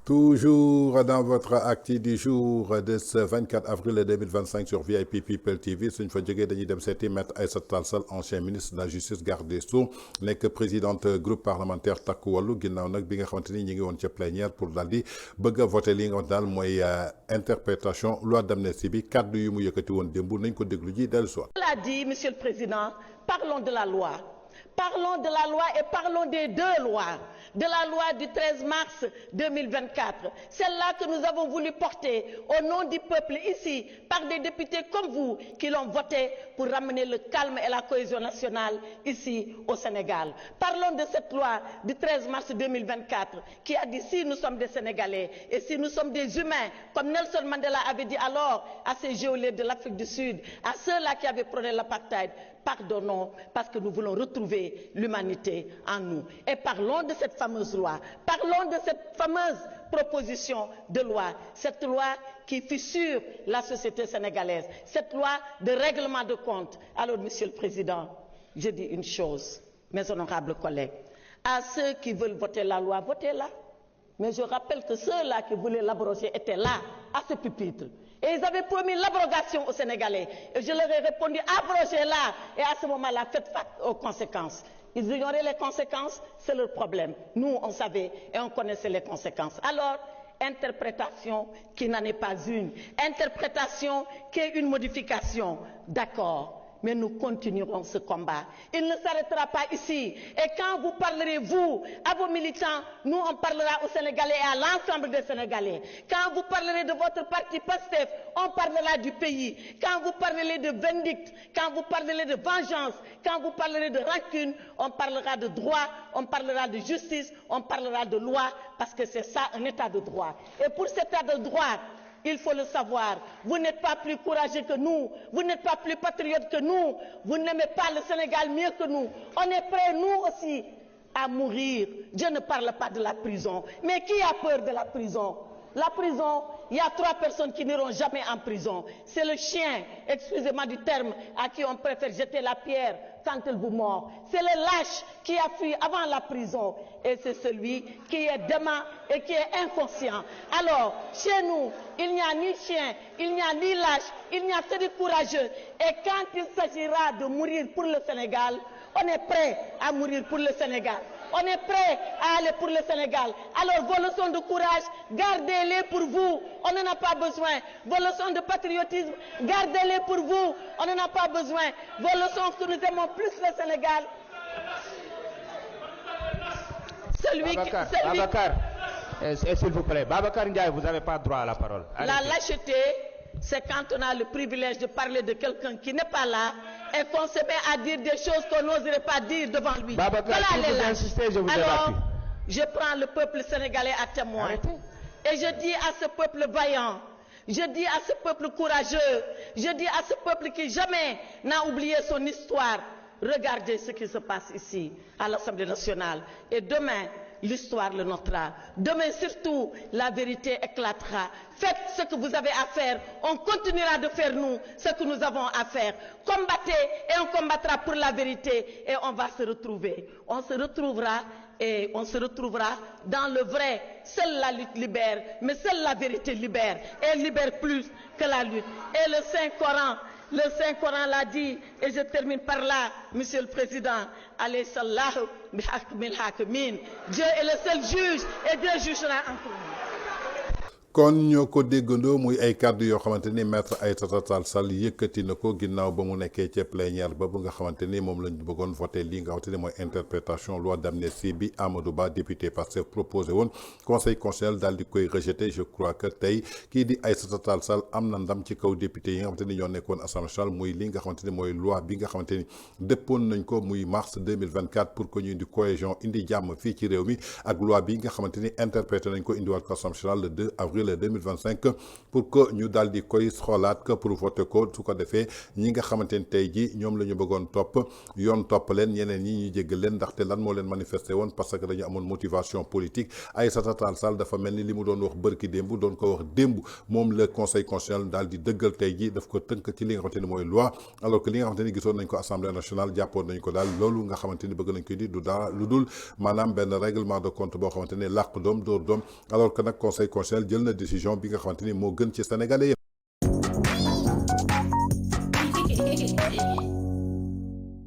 Toujours dans votre acte du jour de ce 24 avril 2025 sur VIP People TV suñ fa jógee dañuy dem seeti maître Aïssata Tall Sall ancien ministre de la justice garde des Sceaux nekk présidente groupe parlementaire Takku Wallu ginnaaw nag bi nga xamante ni ñi ngi woon ca plénière pour daal di bëgg a voter li nga xamante daal mooy interprétation loi d'amnistie bi kaddu yu mu yëkkati woon démb nañ ko déglu ji dellu soir. Il a dit, Monsieur le Président, parlons de la loi. Parlons de la loi et parlons des deux lois. De la loi du 13 mars 2024. Celle-là que nous avons voulu porter au nom du peuple ici, par des députés comme vous, qui l'ont voté pour ramener le calme et la cohésion nationale ici au Sénégal. Parlons de cette loi du 13 mars 2024 qui a dit si nous sommes des Sénégalais et si nous sommes des humains, comme Nelson Mandela avait dit alors à ces geôliers de l'Afrique du Sud, à ceux-là qui avaient prôné l'apartheid, pardonnons parce que nous voulons retrouver l'humanité en nous. Et parlons de cette fameuse loi, parlons de cette fameuse proposition de loi, cette loi qui fissure la société sénégalaise, cette loi de règlement de compte. Alors, Monsieur le Président, je dis une chose, mes honorables collègues, à ceux qui veulent voter la loi, votez-la. Mais je rappelle que ceux-là qui voulaient l'abroger étaient là, à ce pupitre. Et ils avaient promis l'abrogation aux Sénégalais. Et je leur ai répondu, abrogez-la. Et à ce moment-là, faites face aux conséquences. Ils ignoraient les conséquences, c'est leur problème. Nous, on savait et on connaissait les conséquences. Alors, interprétation qui n'en est pas une. Interprétation qui est une modification. D'accord. Mais nous continuerons ce combat. Il ne s'arrêtera pas ici. Et quand vous parlerez, vous, à vos militants, nous, on parlera aux Sénégalais et à l'ensemble des Sénégalais. Quand vous parlerez de votre parti PASTEF, on parlera du pays. Quand vous parlerez de vindicte, quand vous parlerez de vengeance, quand vous parlerez de rancune, on parlera de droit, on parlera de justice, on parlera de loi, parce que c'est ça, un état de droit. Et pour cet état de droit, il faut le savoir, vous n'êtes pas plus courageux que nous, vous n'êtes pas plus patriote que nous, vous n'aimez pas le Sénégal mieux que nous. On est prêts, nous aussi, à mourir. Je ne parle pas de la prison. Mais qui a peur de la prison? La prison, il y a 3 personnes qui n'iront jamais en prison. C'est le chien, excusez-moi du terme, à qui on préfère jeter la pierre quand il vous mord. C'est le lâche qui a fui avant la prison. Et c'est celui qui est dément et qui est inconscient. Alors, chez nous, il n'y a ni chien, il n'y a ni lâche, il n'y a que des courageux. Et quand il s'agira de mourir pour le Sénégal, on est prêt à mourir pour le Sénégal. On est prêt à aller pour le Sénégal. Alors vos leçons de courage, gardez-les pour vous. On n'en a pas besoin. Vos leçons de patriotisme, gardez-les pour vous. On n'en a pas besoin. Vos leçons que nous aimons plus le Sénégal. Babacar, s'il vous plaît. Babacar Ndiaye, vous n'avez pas droit à la parole. Allez. La lâcheté, c'est quand on a le privilège de parler de quelqu'un qui n'est pas là et qu'on se met à dire des choses qu'on n'oserait pas dire devant lui. Babacar, si vous insistez, je vous Alors, évacue. je prends le peuple sénégalais à témoin. Arrêtez. Et je dis à ce peuple vaillant, je dis à ce peuple courageux, je dis à ce peuple qui jamais n'a oublié son histoire, regardez ce qui se passe ici, à l'Assemblée nationale. Et demain, l'histoire le notera. Demain surtout, la vérité éclatera. Faites ce que vous avez à faire. On continuera de faire, nous, ce que nous avons à faire. Combattez et on combattra pour la vérité. Et on va se retrouver. On se retrouvera et on se retrouvera dans le vrai. Seule la lutte libère, mais seule la vérité libère. Et libère plus que la lutte. Et le Saint-Coran, l'a dit, et je termine par là, Monsieur le Président, alayhi sallahu bihakmil hakimin. Dieu est le seul juge et Dieu jugera en tout. kon ñoo ko déggandoo muy ay kàddu yoo xamante ni maître Aïssata Tall Sall yëkkati na ko ginnaaw ba mu nekkee ca plénière ba bu nga xamante ni moom lañ bëggoon voté lii nga xamante ni mooy interprétation loi d'amnistie bi Amadou Ba député Pastef proposé woon conseil constitutionnel daal di koy rejeté. Je crois que tey kii di Aïssata Tall Sall am na ndam ci kaw député yi nga xamante ni ñoo nekkoon assemblée nationale muy li nga xamante ni mooy loi bi nga xamante ni déppoon nañ ko muy mars 2024 pour que ñu indi cohésion indi jàmm fii ci réew mi ak loi bi nga xamante ni interprété nañ ko indiwaat ko assemblée nationale le 2 avril avril 2025 pour que ñu daal di koy xoolaat que pour voter ko su ko defee ñi nga xamante ni tey ji ñoom la ñu bëggoon topp yoon topp leen ñeneen ñi ñuy jéggal leen ndaxte lan moo leen manifesté woon parce que dañu amoon motivation politique Aïssata Tall Sall dafa mel ni li mu doon wax bërki démb doon ko wax démb moom le conseil constitutionnel daal di dëggal tey ji daf ko tënk ci li nga xamante ni mooy loi alors que li nga xamante ni gisoon nañ ko assemblée nationale jàppoon nañ ko daal loolu nga xamante ni bëgg nañ koy di du dara lu dul maanaam benn règlement de compte boo xamante ni làq doom dóor doom alors que nag conseil constitutionnel jël na décision bi nga xamante ni moo gën ci sénégalais yëpp